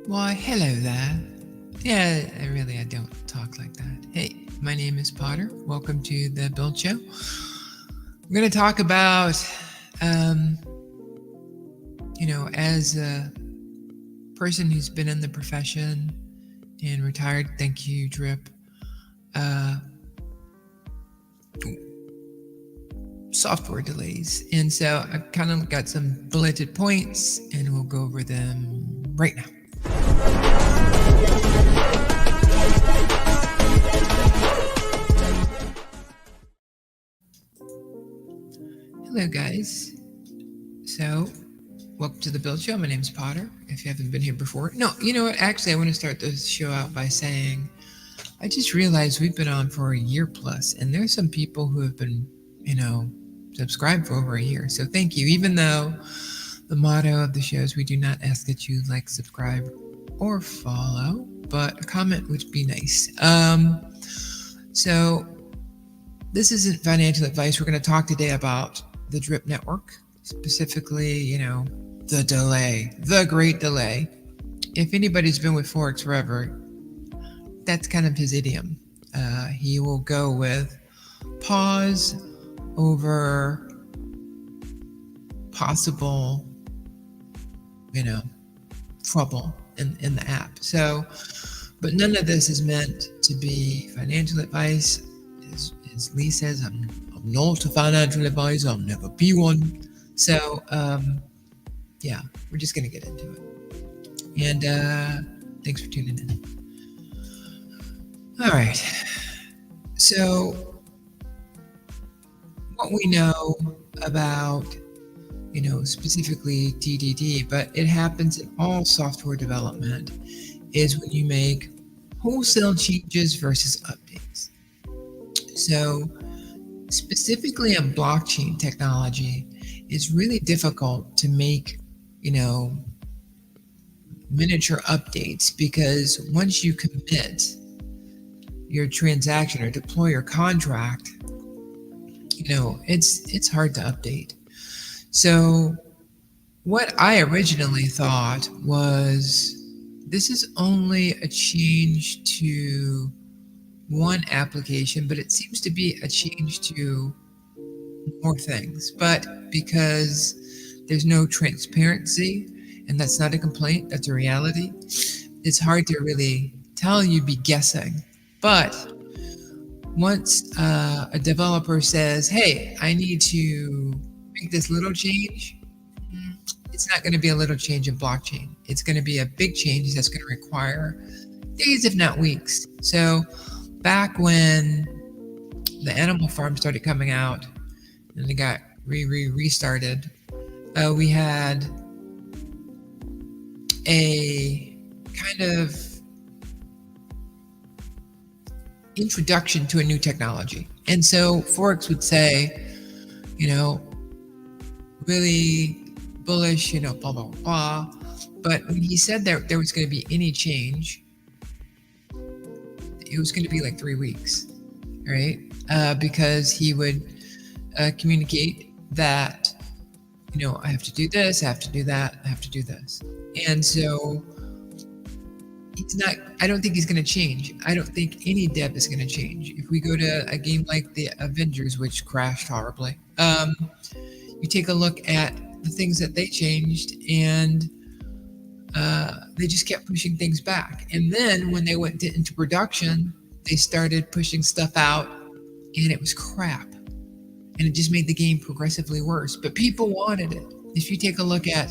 Why, hello there. Yeah, I don't talk like that. Hey, my name is Potter. Welcome to the Build Show. We're going to talk about, um, as a person who's been in the profession and retired, thank you, Drip, uh, software delays. And so I kind of got some bulleted points and we'll go over them right now. Hello, guys. So, welcome to the Build Show. My name's Potter. If you haven't been here before, no, you know what? Actually, I want to start this show out by saying I just realized we've been on for a year plus, and there's some people who have been, subscribed for over a year. So, thank you. Even though the motto of the show is we do not ask that you like, subscribe, or follow, but a comment would be nice. So, this isn't financial advice. We're going to talk today about the Drip Network, specifically, the delay, the great delay. If anybody's been with Forex forever, that's kind of his idiom. He will go with pause over possible, trouble in the app. So, but none of this is meant to be financial advice. As Lee says, I'm not a financial advisor. I'll never be one. So, yeah, we're just going to get into it. And thanks for tuning in. All right. So, what we know about, specifically TDD, but it happens in all software development, is when you make wholesale changes versus updates. So, specifically on blockchain technology, it's really difficult to make, miniature updates, because once you commit your transaction or deploy your contract, it's hard to update. So what I originally thought was this is only a change to one application, but it seems to be a change to more things. But because there's no transparency, and that's not a complaint, that's a reality, it's hard to really tell. You'd be guessing. But once a developer says, hey, I need to make this little change, it's not going to be a little change in blockchain. It's going to be a big change that's going to require days, if not weeks. So back when the animal farm started coming out and they got restarted, we had a kind of introduction to a new technology. And so Forex would say, really bullish, blah, blah, blah. But when he said there was going to be any change, it was going to be like 3 weeks, right? Because he would communicate that, I have to do this, I have to do that, I have to do this. And so I don't think he's going to change. I don't think any dev is going to change. If we go to a game like the Avengers, which crashed horribly, you take a look at the things that they changed, and they just kept pushing things back. And then when they went into production, they started pushing stuff out, and it was crap. And it just made the game progressively worse. But people wanted it. If you take a look at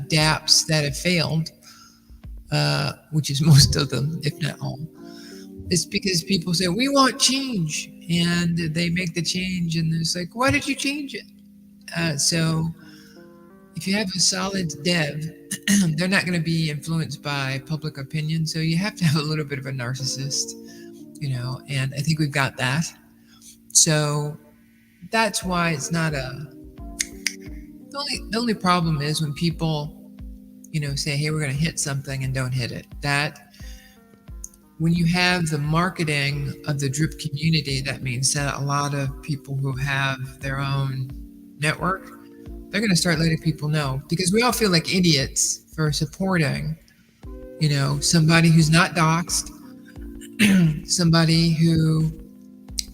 dApps that have failed, which is most of them, if not all, it's because people say, we want change. And they make the change, and it's like, why did you change it? So if you have a solid dev, they're not going to be influenced by public opinion. So you have to have a little bit of a narcissist, and I think we've got that. So that's why it's not the only problem is when people, say, hey, we're going to hit something and don't hit it. That when you have the marketing of the Drip community, that means that a lot of people who have their own network, they're going to start letting people know, because we all feel like idiots for supporting Somebody who's not doxxed, somebody who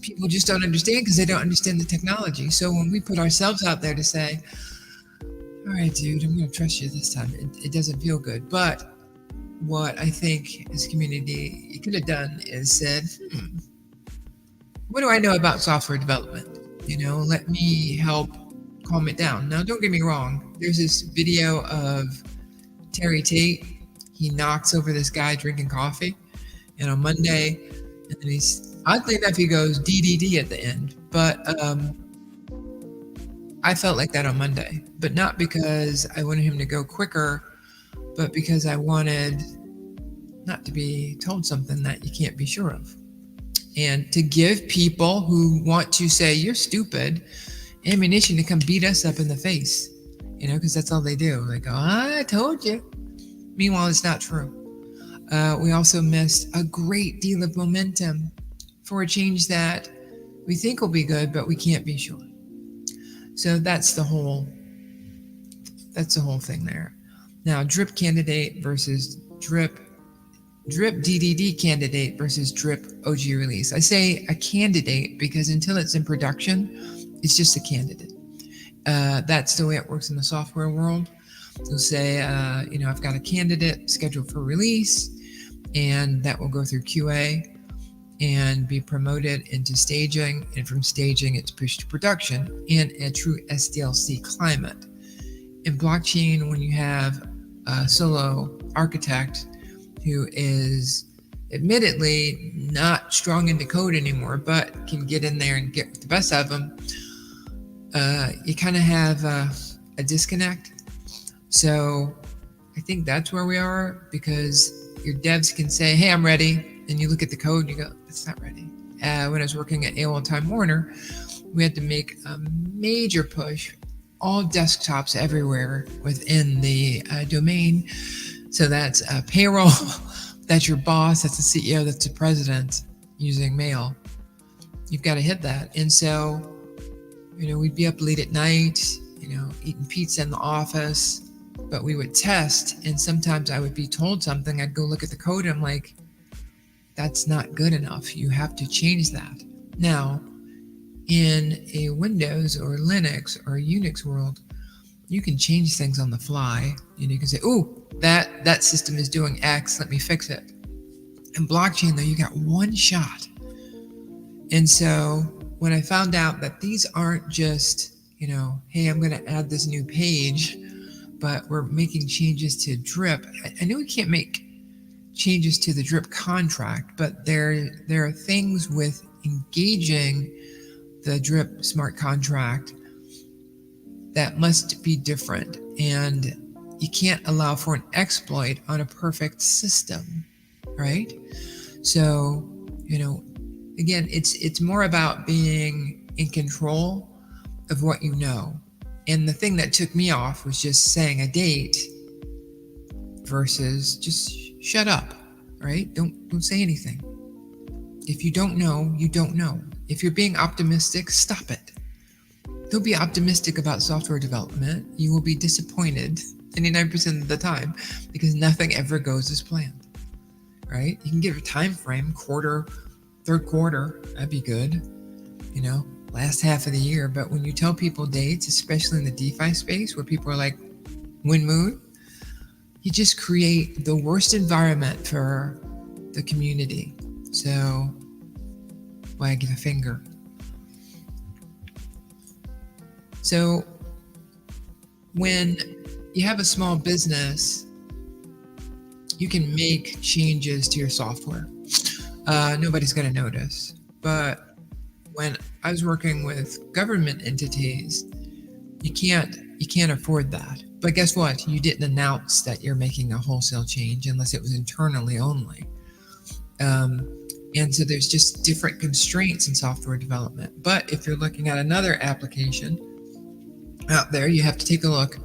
people just don't understand because they don't understand the technology. So when we put ourselves out there to say, all right, dude, I'm going to trust you this time, it doesn't feel good. But what I think as a community you could have done is said, what do I know about software development? Let me help calm it down. Now, don't get me wrong. There's this video of Terry Tate. He knocks over this guy drinking coffee, and on Monday, and then oddly enough, he goes DDD at the end. But I felt like that on Monday, but not because I wanted him to go quicker, but because I wanted not to be told something that you can't be sure of. And to give people who want to say, you're stupid, ammunition to come beat us up in the face, because that's all they do. They go, I told you. Meanwhile, it's not true. We also missed a great deal of momentum for a change that we think will be good, but we can't be sure. So that's the whole thing there. Now, drip candidate versus drip DDD candidate versus drip OG release. I say a candidate because until it's in production, it's just a candidate. That's the way it works in the software world. You'll say, I've got a candidate scheduled for release, and that will go through QA and be promoted into staging, and from staging it's pushed to production in a true SDLC climate. In blockchain, when you have a solo architect who is admittedly not strong into code anymore, but can get in there and get the best of them, you kind of have a disconnect. So I think that's where we are, because your devs can say, hey, I'm ready. And you look at the code and you go, it's not ready. When I was working at AOL Time Warner, we had to make a major push, all desktops everywhere within the domain. So that's payroll, that's your boss, that's the CEO, that's the president using mail. You've got to hit that. And so, we'd be up late at night, eating pizza in the office, but we would test. And sometimes I would be told something, I'd go look at the code, and I'm like, that's not good enough. You have to change that. Now, in a Windows or Linux or Unix world, you can change things on the fly. You can say, oh, that system is doing X, let me fix it. In blockchain, though, you got one shot. And so when I found out that these aren't just, hey, I'm going to add this new page, but we're making changes to drip. I knew we can't make changes to the drip contract, but there are things with engaging the drip smart contract that must be different, and you can't allow for an exploit on a perfect system, right? So, again, it's more about being in control of what you know. And the thing that took me off was just saying a date versus just shut up, right? Don't say anything. If you don't know, you don't know. If you're being optimistic, stop it. Don't be optimistic about software development. You will be disappointed 99% of the time because nothing ever goes as planned, right? You can give a time frame, quarter, third quarter, that'd be good, last half of the year. But when you tell people dates, especially in the DeFi space where people are like, when moon, you just create the worst environment for the community. So, wag the finger. So, when you have a small business, you can make changes to your software. Nobody's going to notice. But when I was working with government entities, you can't afford that. But guess what? You didn't announce that you're making a wholesale change unless it was internally only. And so there's just different constraints in software development. But if you're looking at another application out there, you have to take a look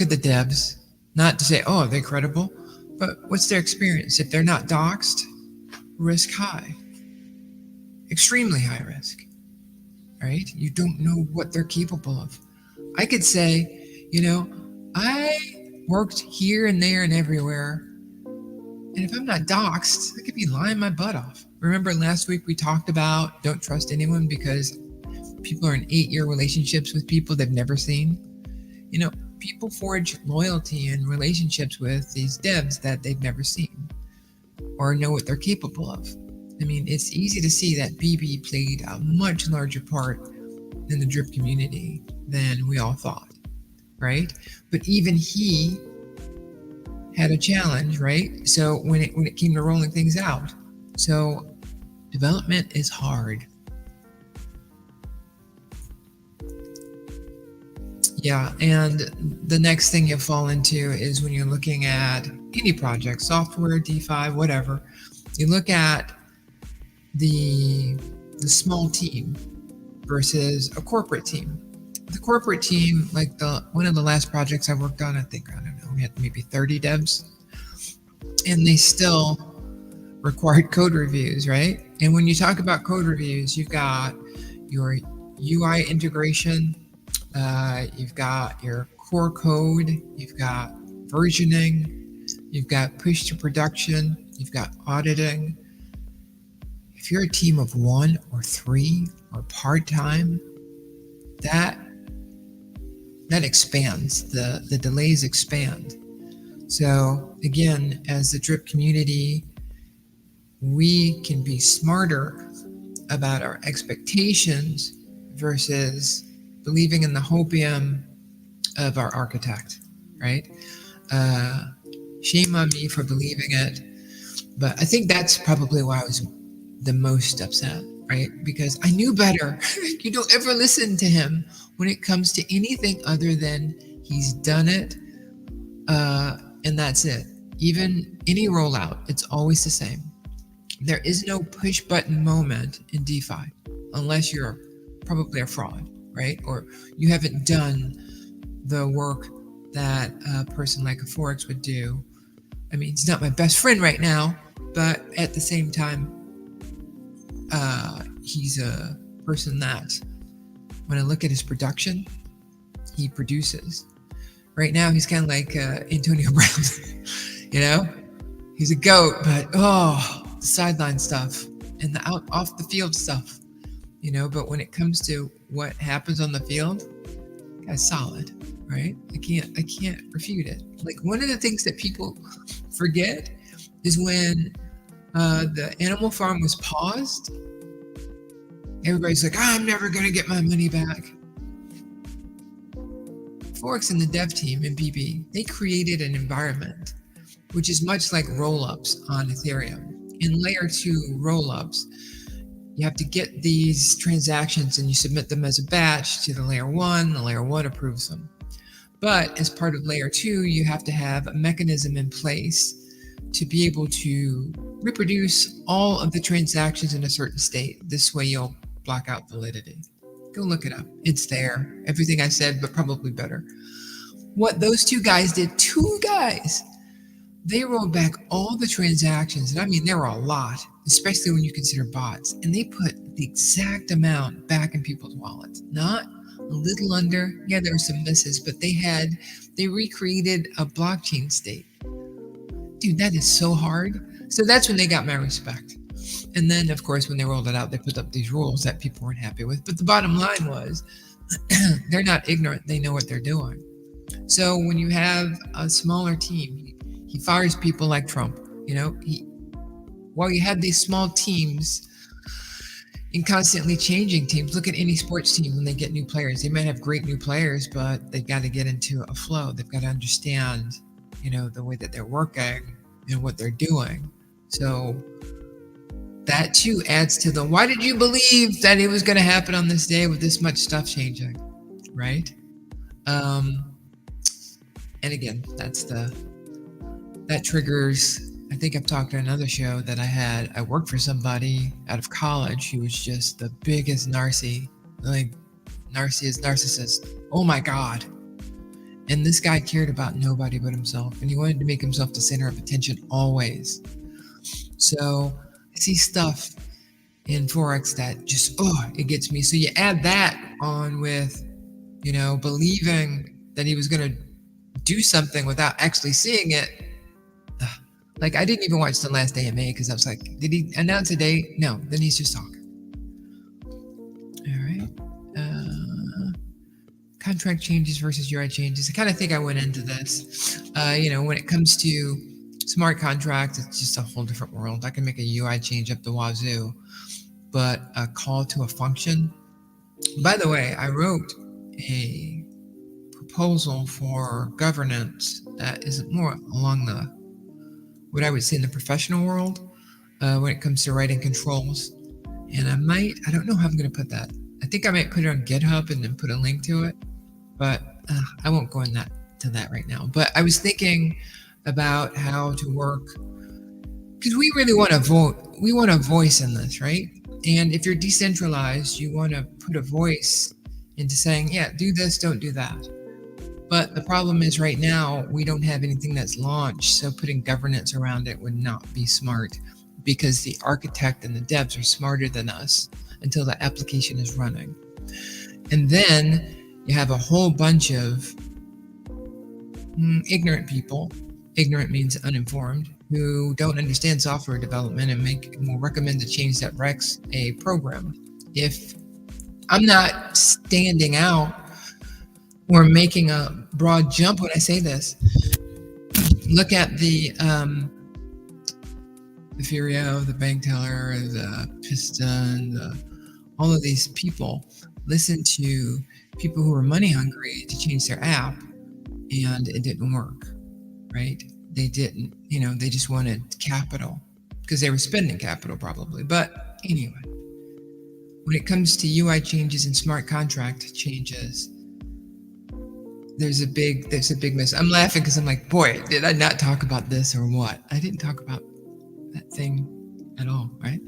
at the devs, not to say, oh, are they credible? But what's their experience? If they're not doxxed, risk high, extremely high risk, right? You don't know what they're capable of. I could say, I worked here and there and everywhere, And if I'm not doxxed, I could be lying my butt off. Remember last week we talked about don't trust anyone because people are in 8-year relationships with people they've never seen? You know, people forge loyalty and relationships with these devs that they've never seen or know what they're capable of. I mean, it's easy to see that BB played a much larger part in the drip community than we all thought, right? But even he had a challenge, right? So when it came to rolling things out, so development is hard. Yeah, and the next thing you fall into is when you're looking at any project, software, DeFi, whatever. You look at the small team versus a corporate team. The corporate team, like the one of the last projects I worked on, I think I don't know, we had maybe 30 devs, and they still required code reviews, right? And when you talk about code reviews, you've got your UI integration, you've got your core code, you've got versioning, you've got push to production, you've got auditing. If you're a team of 1 or 3 or part-time, that expands. The delays expand. So again, as the drip community, we can be smarter about our expectations versus believing in the hopium of our architect, right? Shame on me for believing it, but I think that's probably why I was the most upset, right? Because I knew better. You don't ever listen to him when it comes to anything other than he's done it, and that's it. Even any rollout, it's always the same. There is no push button moment in DeFi unless you're probably a fraud, right? Or you haven't done the work that a person like a Forex would do. I mean, he's not my best friend right now, but at the same time, he's a person that, when I look at his production, he produces. Right now, he's kind of like Antonio Brown, you know? He's a goat, but the sideline stuff and the off the field stuff, you know? But when it comes to what happens on the field, guy's solid, right? I can't refute it. Like, one of the things that people forget is when the animal farm was paused, everybody's like, I'm never going to get my money back. Forex and the dev team in BB, they created an environment which is much like rollups on Ethereum. In layer 2 rollups, you have to get these transactions and you submit them as a batch to the layer 1. The layer 1 approves them. But as part of layer 2, you have to have a mechanism in place to be able to reproduce all of the transactions in a certain state. This way you'll block out validity. Go look it up. It's there. Everything I said, but probably better. What those two guys did, they rolled back all the transactions. And I mean, there were a lot, especially when you consider bots. And they put the exact amount back in people's wallets. Not a little under. Yeah, there were some misses, but they recreated a blockchain state. Dude, that is so hard. So that's when they got my respect. And then, of course, when they rolled it out, they put up these rules that people weren't happy with. But the bottom line was, they're not ignorant. They know what they're doing. So when you have a smaller team, he fires people like Trump. You know, while you have these small teams and constantly changing teams, look at any sports team when they get new players. They might have great new players, but they've got to get into a flow. They've got to understand, you know, the way that they're working and what they're doing. So that too adds to the why did you believe that it was going to happen on this day with this much stuff changing, right? And again, that triggers. I think I've talked on another show that I worked for somebody out of college who was just the biggest narcissist. Oh my God. And this guy cared about nobody but himself, and he wanted to make himself the center of attention always. So I see stuff in Forex that just, it gets me. So you add that on with, you know, believing that he was going to do something without actually seeing it. Like, I didn't even watch the last AMA because I was like, did he announce a date? No, then he's just talking. All right. Contract changes versus UI changes. I kind of think I went into this. When it comes to smart contracts, it's just a whole different world. I can make a UI change up the wazoo, but a call to a function. By the way, I wrote a proposal for governance that is more along the what I would say in the professional world when it comes to writing controls. And I don't know how I'm going to put that. I think I might put it on GitHub and then put a link to it, but I won't go into that right now. But I was thinking about how to work because we really want to vote. We want a voice in this, right? And if you're decentralized, you want to put a voice into saying, yeah, do this, don't do that. But the problem is right now, we don't have anything that's launched. So putting governance around it would not be smart because the architect and the devs are smarter than us until the application is running. And then you have a whole bunch of ignorant people. Ignorant means uninformed, who don't understand software development and will recommend a change that wrecks a program. If I'm not standing out or making a broad jump when I say this, look at the Furio, the bank teller, the Piston, all of these people. Listen to people who are money hungry to change their app, and it didn't work, right? They didn't, they just wanted capital because they were spending capital probably. But anyway, when it comes to UI changes and smart contract changes, there's a big miss. I'm laughing because I'm like, boy, did I not talk about this or what? I didn't talk about that thing at all, right?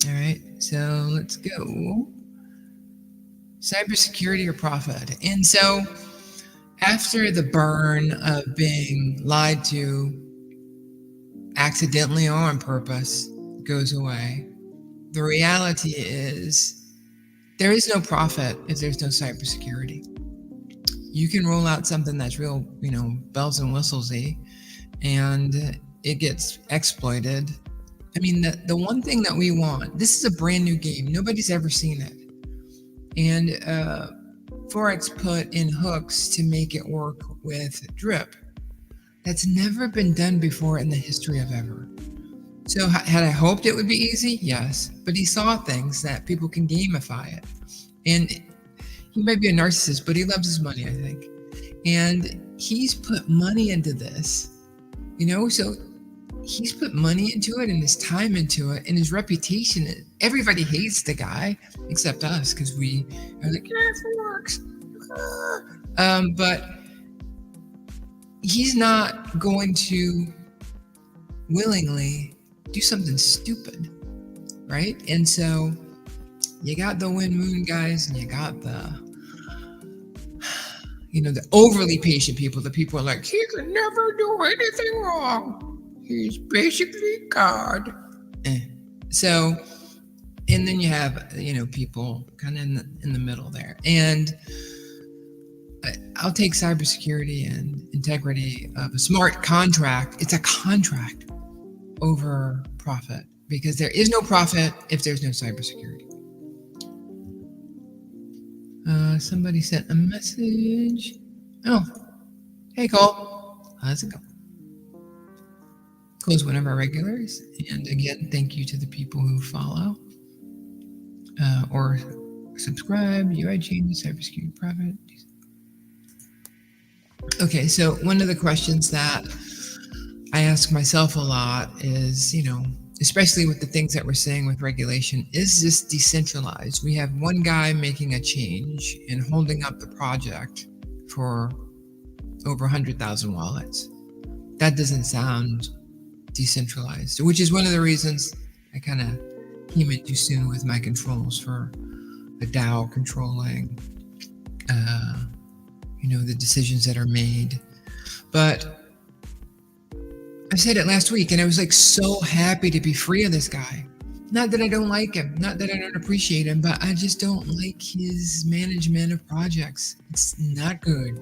All right, so let's go. Cybersecurity or profit. And so after the burn of being lied to accidentally or on purpose goes away, the reality is there is no profit if there's no cybersecurity. You can roll out something that's real, bells and whistles-y, and it gets exploited. I mean, the one thing that we want, this is a brand new game. Nobody's ever seen it. And Forex put in hooks to make it work with drip. That's never been done before in the history of ever. So had I hoped it would be easy? Yes. But he saw things that people can gamify it. And he might be a narcissist, but he loves his money, I think. And he's put money into this, so he's put money into it and his time into it and his reputation. Everybody hates the guy except us because we are like, yeah, it works. But he's not going to willingly do something stupid, right? And so you got the Wind Moon guys and you got the overly patient people. The people are like, he can never do anything wrong. He's basically God. So, and then you have, people kind of in the middle there. And I'll take cybersecurity and integrity of a smart contract. It's a contract over profit because there is no profit if there's no cybersecurity. Somebody sent a message. Oh, hey, Cole. How's it going? Cole's one of our regulars. And again, thank you to the people who follow or subscribe. UI changes, cybersecurity, profit. Okay, so one of the questions that I ask myself a lot is, especially with the things that we're saying with regulation, is this decentralized? We have one guy making a change and holding up the project for over 100,000 wallets. That doesn't sound decentralized, which is one of the reasons I kind of came in too soon with my controls for the DAO controlling, the decisions that are made. But I said it last week, and I was like so happy to be free of this guy. Not that I don't like him, not that I don't appreciate him, but I just don't like his management of projects. It's not good.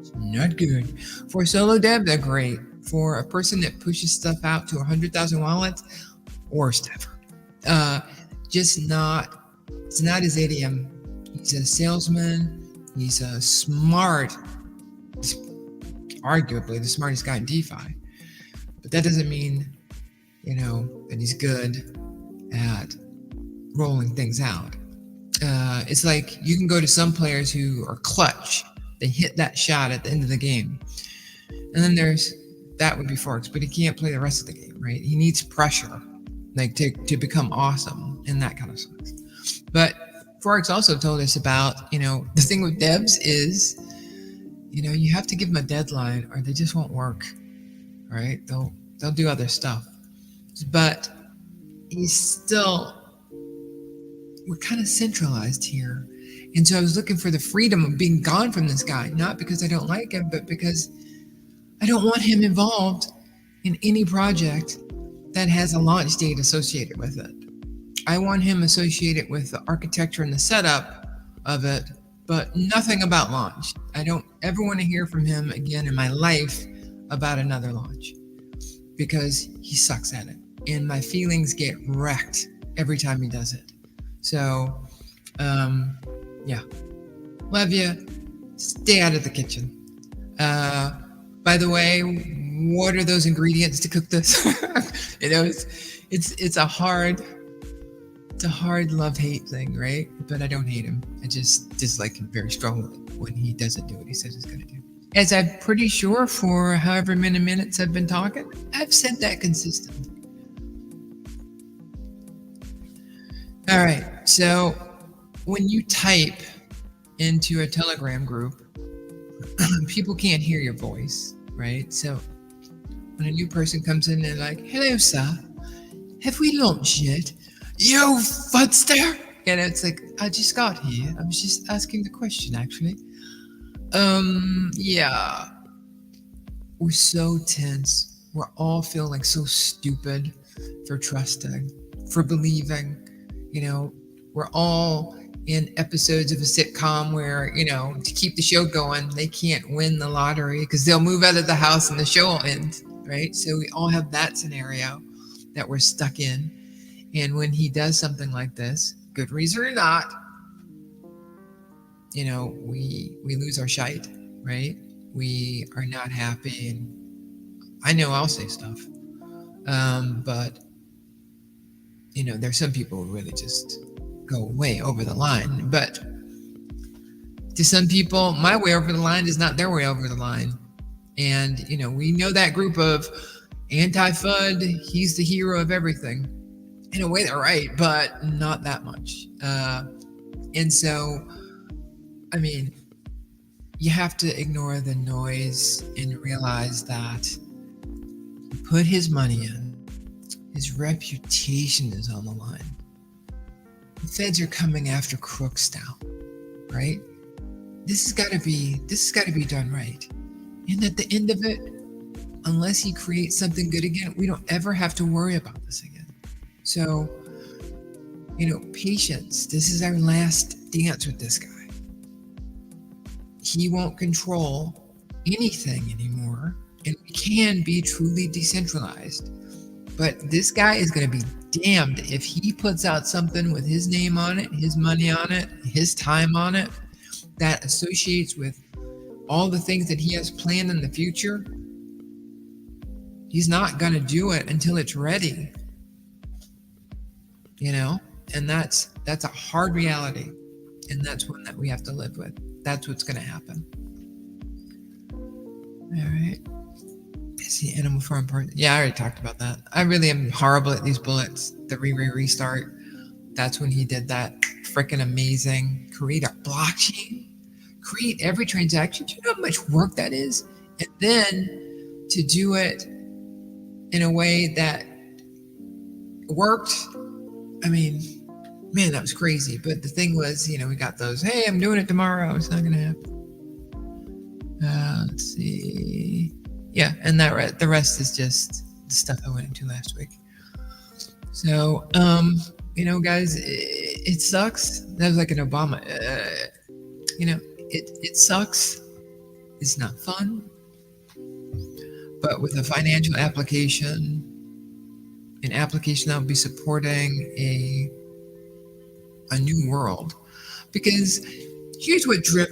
It's not good. For solo dev, they're great. for a person that pushes stuff out to 100,000 wallets, worst ever. Uh, just not, it's not his idiom. He's a salesman. He's a smart, arguably the smartest guy in DeFi. But that doesn't mean, that he's good at rolling things out. It's like you can go to some players who are clutch. They hit that shot at the end of the game. And then that would be Forks, but he can't play the rest of the game, right? He needs pressure, like to become awesome, and that kind of sucks. But Forks also told us about, the thing with devs is, you have to give them a deadline or they just won't work, right? They'll do other stuff. But we're kind of centralized here. And so I was looking for the freedom of being gone from this guy, not because I don't like him, but because I don't want him involved in any project that has a launch date associated with it. I want him associated with the architecture and the setup of it, but nothing about launch. I don't ever want to hear from him again in my life about another launch because he sucks at it. And my feelings get wrecked every time he does it. So, yeah. Love you. Stay out of the kitchen. By the way, what are those ingredients to cook this? It's a hard love-hate thing, right? But I don't hate him. I just dislike him very strongly when he doesn't do what he says he's going to do. As I'm pretty sure for however many minutes I've been talking, I've said that consistently. All right, so when you type into a Telegram group, people can't hear your voice, right? So when a new person comes in, they're like, "Hello, sir. Have we launched yet?" "Yo, fudster!" And it's like, "I just got here. I was just asking the question, actually." Yeah. We're so tense. We're all feeling so stupid for trusting, for believing. We're all in episodes of a sitcom where, to keep the show going, they can't win the lottery because they'll move out of the house and the show will end, right? So we all have that scenario that we're stuck in. And when he does something like this, good reason or not, we lose our shite, right? We are not happy. And I know I'll say stuff. But there's some people who really just go way over the line. But to some people, my way over the line is not their way over the line. And, we know that group of anti-FUD, he's the hero of everything. In a way, they're right, but not that much. And so, you have to ignore the noise and realize that he put his money in. His reputation is on the line. The feds are coming after crooks now, right? This has got to be done right. And at the end of it, unless he creates something good again, we don't ever have to worry about this again. So, patience. This is our last dance with this guy. He won't control anything anymore, and we can be truly decentralized. But this guy is going to be damned if he puts out something with his name on it, his money on it, his time on it, that associates with all the things that he has planned in the future. He's not going to do it until it's ready. And that's a hard reality. And that's one that we have to live with. That's what's going to happen. All right. Is the animal farm part? Yeah, I already talked about that. I really am horrible at these bullets. The restart. That's when he did that freaking amazing create a blockchain, create every transaction. Do you know how much work that is? And then to do it in a way that worked. Man, that was crazy. But the thing was, we got those, "Hey, I'm doing it tomorrow." It's not going to happen. Let's see. Yeah, and the rest is just the stuff I went into last week. So, guys, it sucks. That was like an Obama. It sucks. It's not fun. but with a financial application, an application that will be supporting a new world. Because here's what drip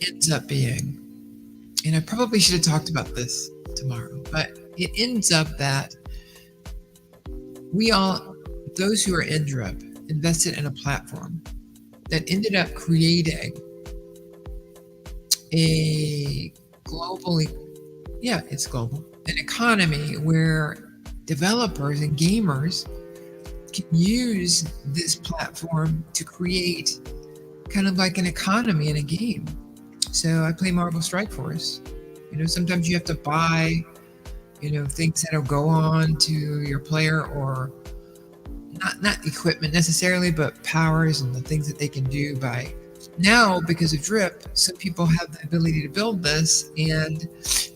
ends up being. And I probably should have talked about this tomorrow, but it ends up that we all, those who are in drip, invested in a platform that ended up creating a globally, yeah, it's global, an economy where developers and gamers can use this platform to create kind of like an economy in a game. So I play Marvel Strike Force. Sometimes you have to buy, things that'll go on to your player, or not equipment necessarily, but powers and the things that they can do by now. Because of drip, some people have the ability to build this, and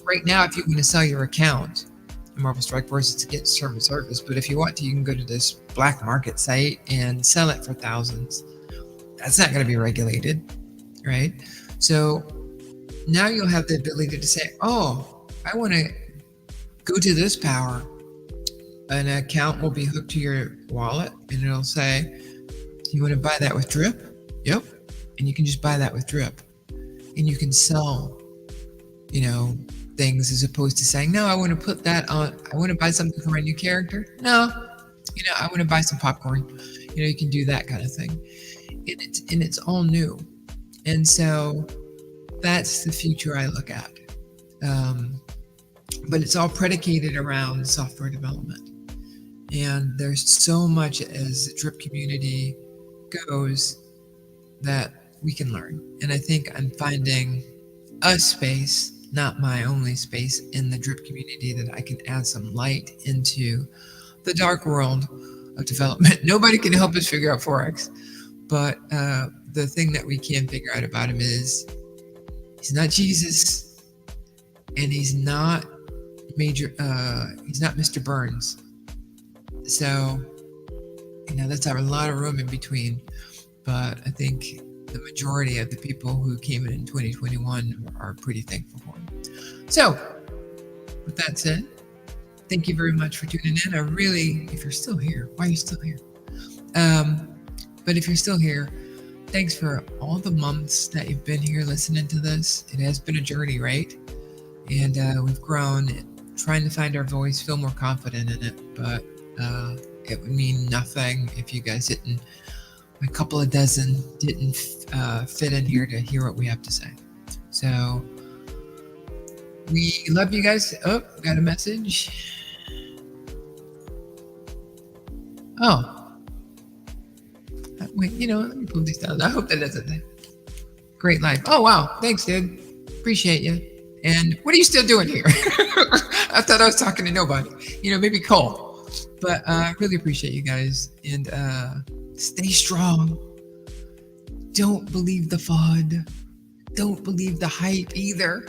right now if you want to sell your account in Marvel Strike Force, it's against term of service, but if you want to, you can go to this black market site and sell it for thousands. That's not going to be regulated, right? So now you'll have the ability to say, oh, I want to go to this power. An account will be hooked to your wallet, and it'll say, you want to buy that with drip? Yep. And you can just buy that with drip. And you can sell, things, as opposed to saying, no, I want to put that on, I want to buy something for my new character. No, I want to buy some popcorn. You can do that kind of thing. And it's all new. And so that's the future I look at. But it's all predicated around software development. And there's so much as the drip community goes that we can learn. And I think I'm finding a space, not my only space, in the drip community that I can add some light into the dark world of development. Nobody can help us figure out Forex. But the thing that we can figure out about him is he's not Jesus, and he's not Mr. Burns. So, that's a lot of room in between. But I think the majority of the people who came in 2021 are pretty thankful for him. So, with that said, thank you very much for tuning in. If you're still here, why are you still here? But if you're still here, thanks for all the months that you've been here listening to this. It has been a journey, right? And we've grown, trying to find our voice, feel more confident in it. But it would mean nothing if you guys a couple of dozen didn't fit in here to hear what we have to say. So we love you guys. Oh, got a message. Oh. Wait, let me pull these down. I hope that doesn't. Great life. Oh, wow. Thanks, dude. Appreciate you. And what are you still doing here? I thought I was talking to nobody. Maybe Cole. But I really appreciate you guys. And stay strong. Don't believe the FUD. Don't believe the hype either.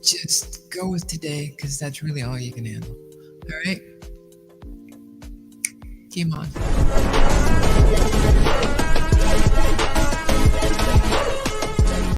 Just go with today, because that's really all you can handle. All right? Game on.